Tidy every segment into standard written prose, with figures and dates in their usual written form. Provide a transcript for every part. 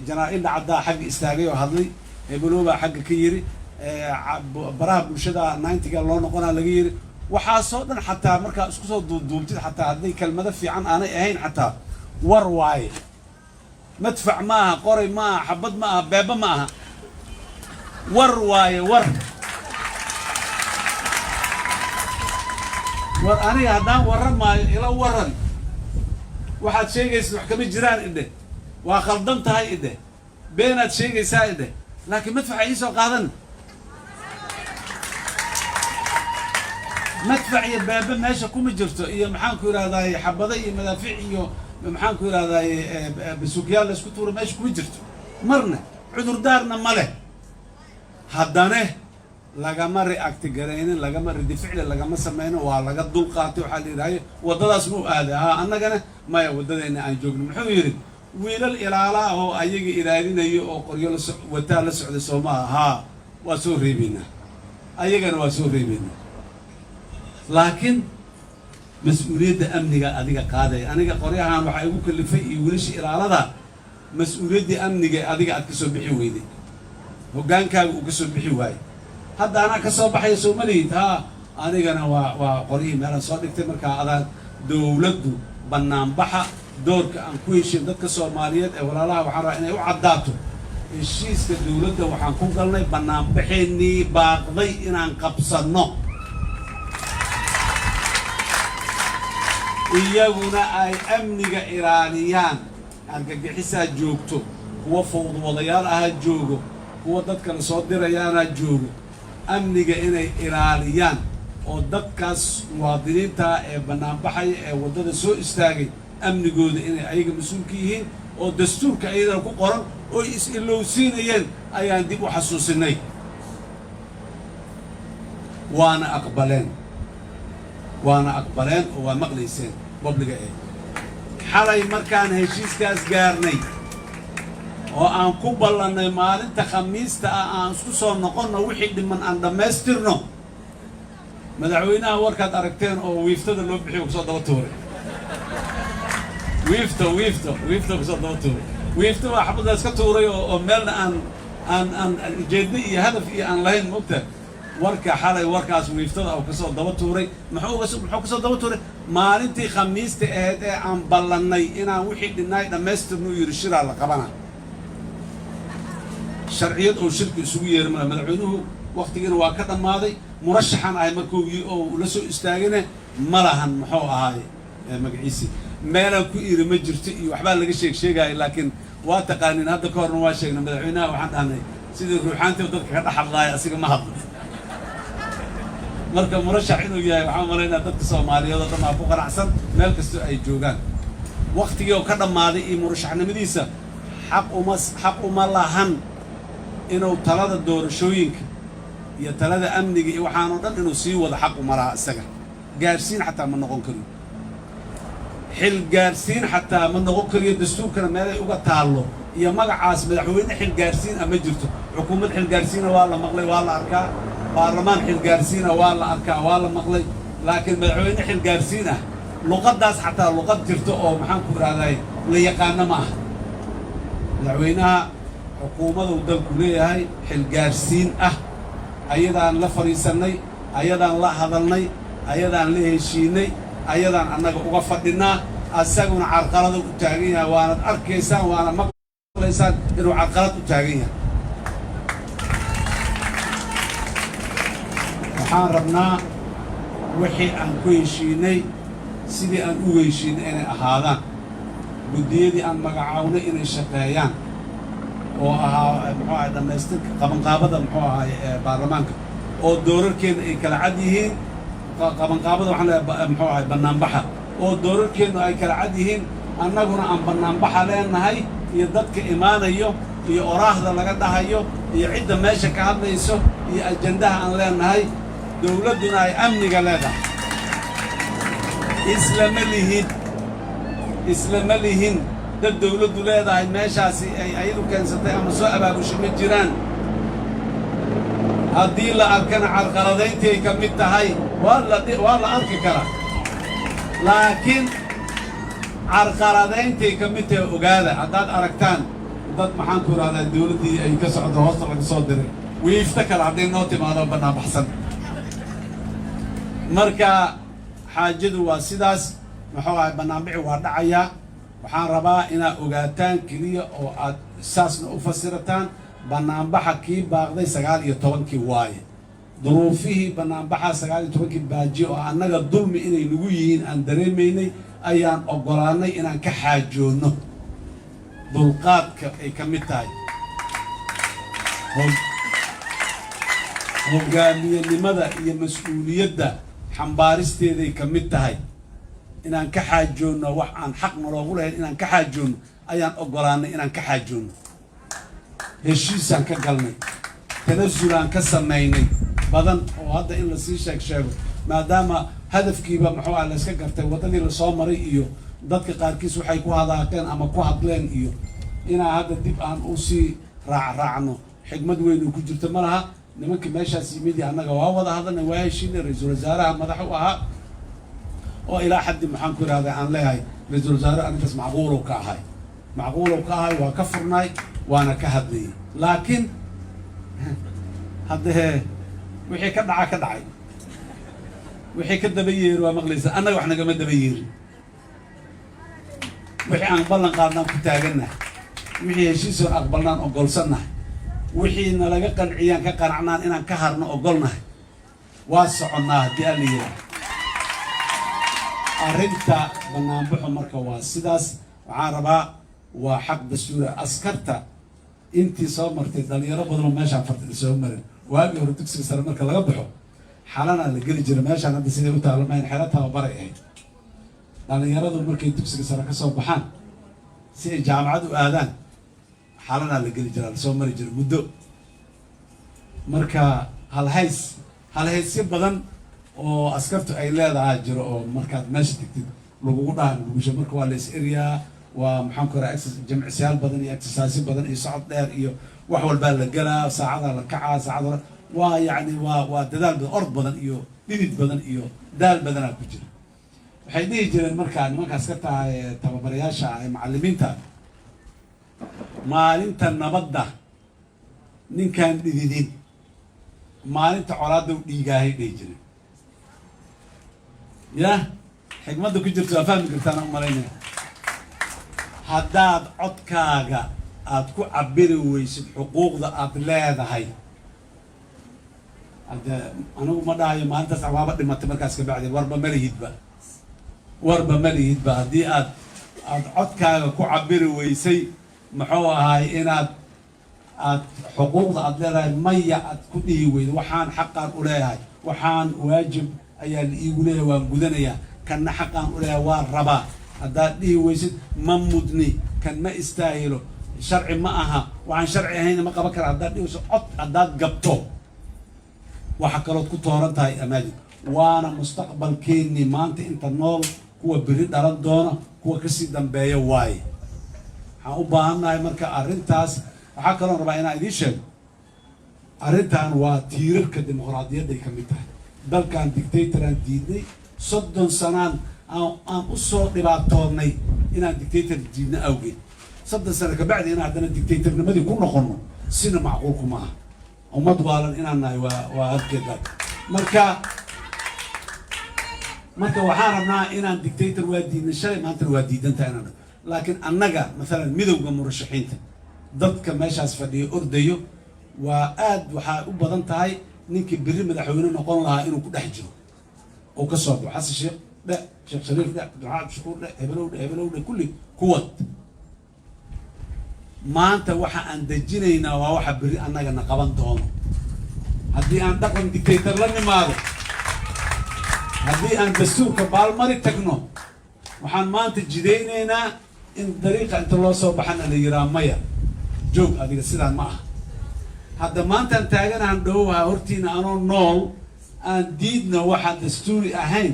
جنائل عدا حق استاجي وهذلي بلوبا حق كيري براه بلشدا 90 قال لو نقونا لغير waxaa soo dhan xataa marka isku soo duubtid xataa haday kelmada fiican aanay ahayn xataa war waaye madfac maaha qoray maaha xabad maaha beeba maaha war waaye war aniga hadaan warramaayo ila waran waxaad sheegaysid wax kama jiraan idhe waa khaldan tahay idhe beenaad sheegaysaa idhe laakiin madfac ay soo qaadan مدفع يا بابا ماشي كوم جرتو يا محان كيرادا حبضي مدافع يو محان كيرادا بسوقيال اسكتور ماشي كوم جرتو مرنا عذر دارنا ماله حدانه laga ma react gareeyeen laga ma ridificil laga ma sameeyno waa laga dul qaatay waxa la yiraahdo wadadaas muu aadaa annagana ma wadadeena aan joogno muxuu yiri wiilal ilaalaha oo ayaga ilaalinayo oo qoryo la wata la socdo Soomaaliya waa soo reebina ayagana waa soo reebina لكن مسؤولية أمنية أديك قادة أنا قريها أنا وحيقول كل في وليش إرادة مسؤولية أمنية أديك أتكسب بحويدي وكان كان وكسب بحواي هذا أنا كسب بحي سومري ها أنا جانا وقريه مرة صادق تمر كهذا دولته بنام بحا دور كأنكويش ضد كسوماليات ولا لا وحرا إنه وعداته الشيء كدولته وحنكون قلنا بنام بحني باقضي إن قبصنا iyaguna ay amniga ilaaliyaan argagixisa joogto kuwa fowdwadayaal ah joogo kuwa dadka la soo dirayaan joogo amniga inay ilaaliyaan oo dadkaas muwaadiniinta ee banaan baxay ee wadada soo istaagay amnigooda inay ayaga mas'uul ka yihiin oo dastuurka ayada ku qoran oo is ilowsiinayeen ayaan dib u xasuusinay waana aqbaleen oo waa maqlayseen publiga xalay markaan heshiiskaas gaarnay oo aan ku ballanay maalinta khamiista aan isku soo noqono wixii dhiman aan dhameystirno madaxweynaha warkaad aragteen oo wiiftada loo bixiyo ku soo daba tuuray wiifta ku soo daba tuuray wiifta waa xabada iska tuuray oo meelna aan jeedin iyo hadaf iyo aan lahayn moogta warka xalay warkaas wiiftada oo kasoo daba tuuray muxuu kasoo daba tuuray maalintii khamiista ee aan ballanay inaan wixii dhinay dhameystirno yiri shira la qabana sharciyad oo shirku isugu yeermay madaxweynuhu waqtigiina waa ka dhamaaday murashaxan ay markuu oo la soo istaagina malahan muxuu ahaay magaciisi meelan ku iri ma jirto iyo waxba laga sheegay laakiin waa taqaanin hadda ka horna waa sheegnay madaxweynaha waxaan dhahnay sidii ruuxaanta dadka ka dhaxalay asiga ma hadlo marka murashax inuu yahay waxaan maleynaa dadka Soomaaliyeed oo dhammaan ku qanacsan meel kasta ay joogaan waqtigii oo ka dhamaaday ee murashaxnimadiisa xaq uma lahan inuu talada doorashooyinka iyo talada amniga iyo waxaan oo dhan inuu sii wada xaq uma laha isaga gaarsiin xataa ma noqon karo xil gaarsiin xataa ma noqon karo dastuurkana meel ay uga taalo iyo magacaas madaxweyne xil gaarsiin ama jirto xukuumad xil gaarsiin waa la maqlay waa la arkaa baarlamaan xil gaarsiina waa la arkaa waa la maqlay laakiin madaxweyne xil gaarsiin ah luqadaas xataa luqad jirto oo maxaan ku raadayay la yaqaan ma aha madaxweynaha xukuumadda dalku leeyahay xil gaarsiin ah ayadaan la fariisanay ayadaan la hadalnay ayadaan la heshiinay ayadaan annaga uga fadhinaa asaguna carqalada u taagan yahay waana arkaysaan waana maqlaysaan inuu carqalad u taagan yahay waxaan rabnaa wixii aan ku heshiinay sidii aan u heshiinay inay ahaadaan guddiyadii aan magacawnay inay shaqeeyaan oo ahaa muxuu ahaa dhamaystirka qabanqaabada muxuu ahaa baarlamaanka oo doorarkeena ay kala cad yihiin qabanqaabada waxaan leeyahay muxuu ahaa banaanbaxa oo doorarkeenu ay kala cad yihiin annaguna aan banaanbaxa leenahay iyo dadka imaanayo iyo oraahda laga dhahayo iyo cidda meesha ka hadlayso iyo ajandaha aan leenahay dawladduna ay amniga leedahay islama lihin dad dawladdu leedahay meeshaasi ay ayadu keensatay ama soo abaabushay ma jiraan haddii la arkana carqaladayntii ay ka mid tahay waa la arki karaa laakiin carqaladayntii ka mid tahay ogaada haddaad aragtaan dad maxaan ku ihahdaa dowladdii ay ka socdo hoosta laga soo diray wiifta kale hadday noo timaado bannaan baxsan marka xaajadu waa sidaas muxuu ahay bannaanbixi waa dhacayaa waxaan rabaa inaad ogaataan keliya oo aad saasna u fasirataan bannaanbaxa kii baaqday 19 waaye duruufihii bannaanbaxa 19 baaji oo annaga dulmi inay nagu yihiin aan dareemaynay ayaan ogolaanay inaan ka xaajoonno dulqaadka ay ka mid tahay hogaamiyenimada iyo mas-uuliyadda xambaaristeeday ka mid tahay inaan ka xaajoonno wax aan xaq naloogu lahayn inaan ka xaajoonno ayaan ogolaanay inaan ka xaajoonno heshiisaan ka galnay tanasulaan ka samaynay badan oo hadda in lasii sheego maadaama hadafkiiba muxuu ah la iska gartay waddadii lasoo maray iyo dadka qaarkiis waxay ku hadaaqeen ama ku hadleen iyo inaan hadda dib aan u sii raacno xigmad weyn oo ku jirto ma laha nimankii meeshaas yimid annaga waa wada hadalnay waa heshiinay ra-iisul wasaaraha madax u ahaa oo ilaa xaddi maxaan ku ihahday aan leeyahay ra-iisul wasaare arrintaas macquulow ka ahay waa ka furnaay waana ka hadlayay laakiin haddee wixii ka dhacay wixii ka daba yeeri waa maqlaysa annaga wax nagama daba yeerin wixii aan ballan qaadnaan ku taagannahay wixii heshiisoon aqbalnaan ogolsannahay wixii nalaga qanciyaan ka qanacnaan inaan ka harno ogolnahay waa soconnaa haddii aan la yidhaah arrinta bannaanbaxo marka waa sidaas waxaan rabaa waa xaq dastuura askarta intii soo martay dhalinyaro badanoo meeshaan fartida soo marin waagii hore dugsiga sare marka laga baxo xalanaa la geli jira meeshaan hadda siday u taalamayn xero tababaray ahayd dhalinyaradu markay dugsiga sare ka soo baxaan si ay jaamacad u aadaan xalanaa la geli jira lasoo mari jira muddo marka halhaysyo badan oo askartu ay leedahay jiro oo markaad meesha tegtid lagugu dhahan gugusho marka waa la is eriyaa waa maxaan ku rahaa jamcisyaal badan iyo exercise badan iyo socod dheer iyo wax walbaa la galaa saacada la kacaa saacada waa yacni waa dadaal badan ord badan iyo dhidid badan iyo daal badanaa ku jira waxay dhihi jireen markaa nimankaas ka tahay tababarayaasha ee macallimiinta maalinta nabadda ninkaan dhididin maalinta colaadda u dhiigaahay dhihi jireen yah xigmadda ku jirto waa fahmi kartaan u malaynaya haddaad codkaaga aad ku cabiri weysid xuquuqda aad leedahay hadde anigu ma dhahayo maalintaas waaba dhimatay markaas ka bacdi warba ma lihidba haddii aad codkaaga ku cabiri weysay muxuu ahaay inaad xuquuqda aad leedahay maya aad ku dhihi weydo waxaan xaqaan u leeyahay waxaan waajib ayaa la iigu leeyahay waan gudanayaa kanna xaqaan u leeyahay waan rabaa haddaad dhihi weysid ma mudni kan ma istaahilo sharci ma aha waxaan sharci ahayn ma qaban kara haddaad dhihi weysid cod haddaad gabto waxa kalood ku tooran tahay amaajid waana mustaqbalkeennii maanta inta nool kuwa beri dhalan doona kuwa kasii dambeeya waaye waxaan u baahannahay marka arrintaas waxaa kaloo rabaa inaan idiin sheego arrintan waa tiirarka dimuqraadiyadday ka mid tahay dalkan dictatoraan diidnay 30 sanaan aan u soo dhibaatoonnay inaan dictator diidna awgeed 30 sano kabacdi inaan haddana dictatornimadii ku noqonno sina macquulku ma aha ummad waalan inaan nahay waa adkeeda marka waxaan rabnaa inaan dictator waa diidnay shalay maantana waa diidantahay inaan laakiin annaga maalan midowga murashaxiinta dadka meeshaas fadhiyo ordayo waa aad waxaa u badan tahay ninkii beri madaxweyne noqon lahaa inuu ku dhex jiro oo ka soo baxo xasan sheekh shariif abdulcaab shukuur hebelow kulli kuwad maanta waxa aan dejinaynaa waa waxa beri annagana qaban doono haddii aan dhaqan dictator la nimaado haddii aan dastuurka baalmari tagno waxaan maanta jidaynaynaa in dariiqa inta loo soo baxana la yiraa maya joog adiga sidaan ma aha hadda maantaan taaganahan dhawowaha hortiina anoo nool aan diidna waxaan dastuuri ahayn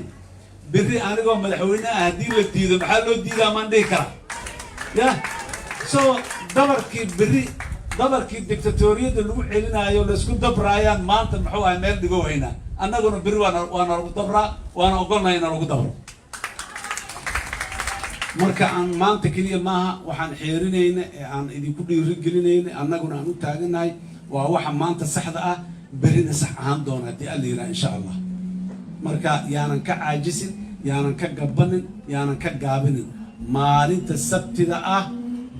berri anigoo madaxweyne ah haddii la diido maxaa loo diidaa maan dhihi karaa yah so dabarkii dictatoriyadda lagu celinaayo laysku dabraayaan maanta muxuu ahay meel dhigo haynaa annaguna berri waana lagu dabraa waana ogolnahay inaan lagu dabro marka aan maanta kaliya maaha waxaan xeerinayna ee aan idinku dhiirigelinayna annaguna aan u taaganahay waa waxa maanta saxda ah berina sax ahaan doona haddii alla yidhaha insha allah marka yaanan ka caajisin yaanan ka gabanin yaanan ka gaabinin maalinta sabtida ah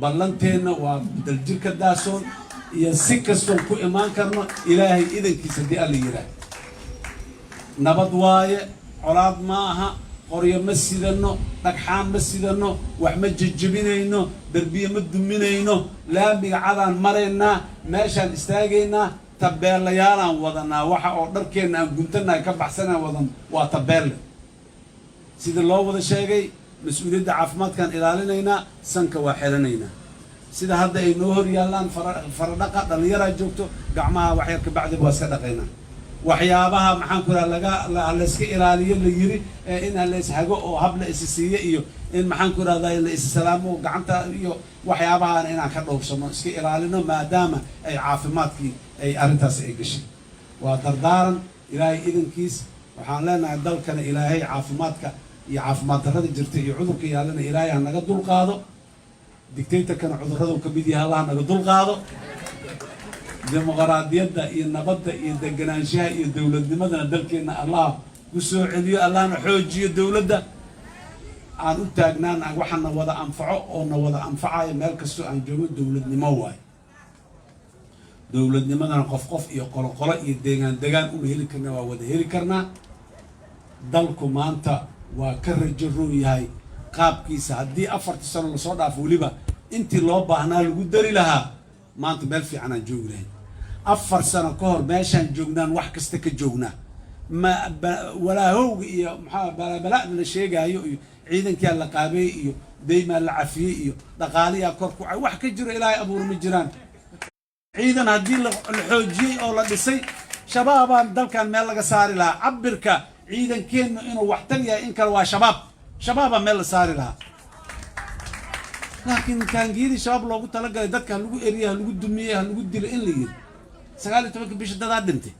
ballanteenna waa daljirka daasoon iyo si kastoon ku imaan karno ilaahay idankiisa haddii alla yidhaah nabad waaye colaad ma aha qoryo ma sidano dhagxaan ma sidano wax ma jejebinayno derbiye ma duminayno laamiga cadaan maraynaa meeshaan istaagaynaa tabeelayaalaan wadanaa waxa oo dharkeenna aan guntanahay ka baxsanaan wadan waa tabeelle sida loo wada sheegay mas-uuliyadda caafimaadkaan ilaalinaynaa sanka waa xelanaynaa sida hadda ay noo hor yaallaan faradhaqa dhallinyaraa joogto gacmaha waxyar ka bacdiba waa iska dhaqaynaa waxyaabaha maxaan ku raha la iska ilaaliyo la yiri in la is hago oo hab la is siiyo iyo in maxaan ku rahdaa la is salaamo gacanta iyo waxyaabahan inaan ka dhowrsano iska ilaalino maadaama ay caafimaadkii ay arrintaas ay gashay waa dardaaran ilaahay idankiis waxaan leenahay dalkana ilaahay caafimaadka iyo caafimaad darrada jirta iyo cudurka yaalana ilaahay ha naga dulqaado dictatorkana cudurradu ka mid yahay allah naga dulqaado dimuqraadiyadda iyo nabadda iyo deganaanshaha iyo dowladnimadana dalkeenna allah ku soo celiyo allahna xoojiyo dowladda aan u taagnaan waxaana wada anfaco oo na wada anfacayo meel kastoo aan joogno dowladnimo waayo dowladnimadana qof qof iyo qoloqolo iyo degaan uma heli karna waa wada heli karnaa dalku maanta waa ka rajo roon yahay qaabkiisa haddii 4 sano lasoo dhaafo weliba intii loo baahnaa lagu dari lahaa maanta meel fiican aan joogi lahayn 4 sano ka hor meeshaan joognaan wax kasta ka joognaa ma walaahowga iyo maxaa balbalada la sheegayo iyo ciidanka la qaabay iyo deyma la cafiyay iyo dhaqaaliya kor ku wax ka jiro ilaahay abuur ma jiraan ciidan haddii la xoojiyay oo la dhisay shabaabaan dalkan meel laga saari lahaa cabirka ciidankeenu inuu wax tar yahay in kale waa shabaaba meel la saari lahaa laakiin taangiyadii shabaab loogu talagalay dadka lagu eriyaa lagu dumiyay lagu dilo in la yiri 19 bisha dadaa dhintay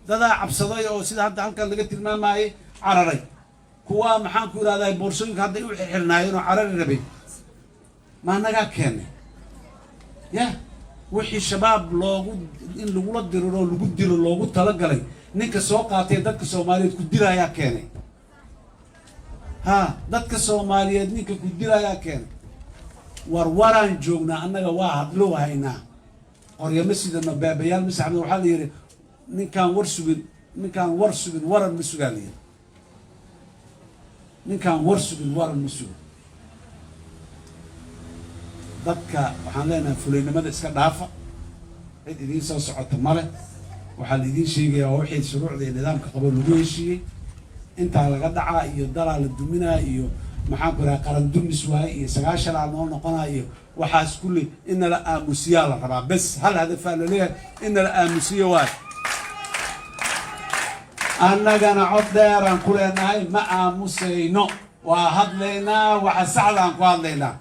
dadaa cabsaday oo sida hadda halkan laga tilmaamayay cararay kuwa maxaan ku iraaday boorsooyinka hadda u xirnaayeen oo carari rabay ma naga keenay ya wixii shabaab loogu in lagu la diriro lagu dilo loogu talagalay ninka soo qaatay dadka Soomaaliyeed ku dilaya keenay ha dadka Soomaaliyeed ninka ku dilaya keenay warwaraan joognaa annaga waa hadlo haynaa qoryama sidana baabayaal misaxmed waxa la yiri ninkaan war sugin waran ma sugaaliyo ninkaan war sugin waran ma sugo dadka waxaan leenahay fuleynimada iska dhaafa cid idiin soo socota male waxaa la idiin sheegayaa wixii shuruucda iyo nidaamka qabo lagu heshiiyey intaa laga dhacaa iyo dalaa la duminaa iyo maxaan ku rahaa qaran dumis waaye iyo 9 aan noo noqonayo waxaas kulli in la aamusiyaa la rabaa bas hal hadaf la leeyahay in la aamusiyo waaye annagana cod dheer aan ku leenahay ma aamusayno waa hadlaynaa waxa saxda aan ku hadlaynaa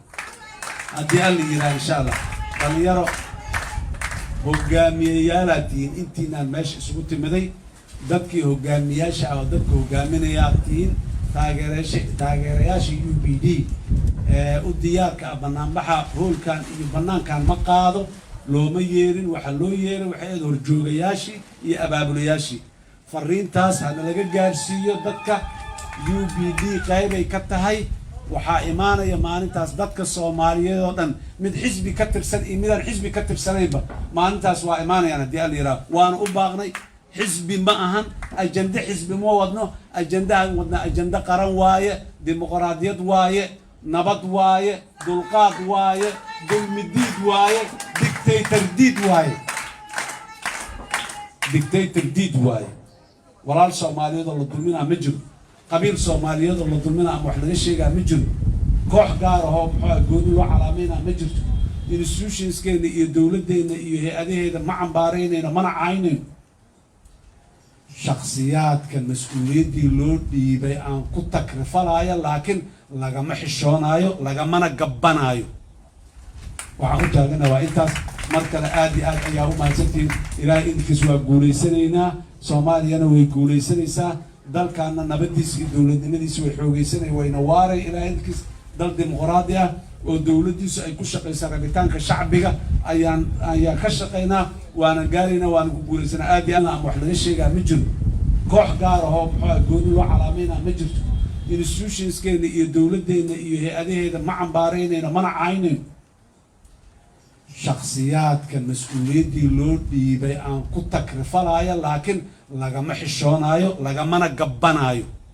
haddii alla yidhaha insha allah dhalinyaro hogaamiyeyaalatiin intiinaan meesha isugu timiday dadkii hogaamiyaasha ah oo dadka hogaaminayaatiin taageerayaasha UPD u diyaarka ah banaanbaxa hoolkan iyo banaankan ma qaado looma yeerin waxa loo yeeray waxay horjoogayaashii iyo abaabulayaashii fariintaas hana laga gaarsiiyo dadka UPD qaybay ka tahay waxaa imaanaya maalintaas dadka Soomaaliyeed oo dhan mid xisbi ka tirsan iyo midaan xisbi ka tirsanayba maalintaas waa imaanayaan haddii alla yiraahdo waana u baaqnay حزب معهن أجندة حزب مو ودنا أجندة ودنا أجندة قرن واية ديمقراطية واية نبض واية دلقات واية دلمديد واية ديكتاتور ديد واية ديكتاتور ديد واية ولا الصوماليين اللي ظلمنا مجر قبيل الصوماليين اللي ظلمنا محلنا شيء مجر كوح قارهم يقولوا علامينا مجر institutions كان يدولدين هذه ما عم بارين ما عاينين شخصيات كان مسؤوليتي لودي بي ان كنت كرفلايا لكن لغا ما خشونايو لغا ما نغبنايو waxaan u taagana waa intaas markale aad ayaa u mahadsantiin ilaahay idinkiis waa guuleysanayna Soomaaliyana way guuleysanaysaa dalkaana nabadiisa iyo dawladnimadiisa way xoogeysanay wayna waaray ilaahay idinkiis dal dimuqraadi ah oo dawladdiisu ay ku shaqaysa rabitaanka shacbiga ayaan ka shaqaynaa waana gaaraynaa waana ku guulaysanaa aad iyo aad aan wax laga sheegaa ma jiro koox gaar ah oo muxuu gooni loo calaamaynaa ma jirto institutionskeena iyo dawladdeena iyo hay-adaheeda ma cambaaraynayno mana caynayno shakhsiyaadka mas-uuliyaddii loo dhiibay aan ku takrifalaayo laakiin lagama xishoonayo lagamana gabbanaayo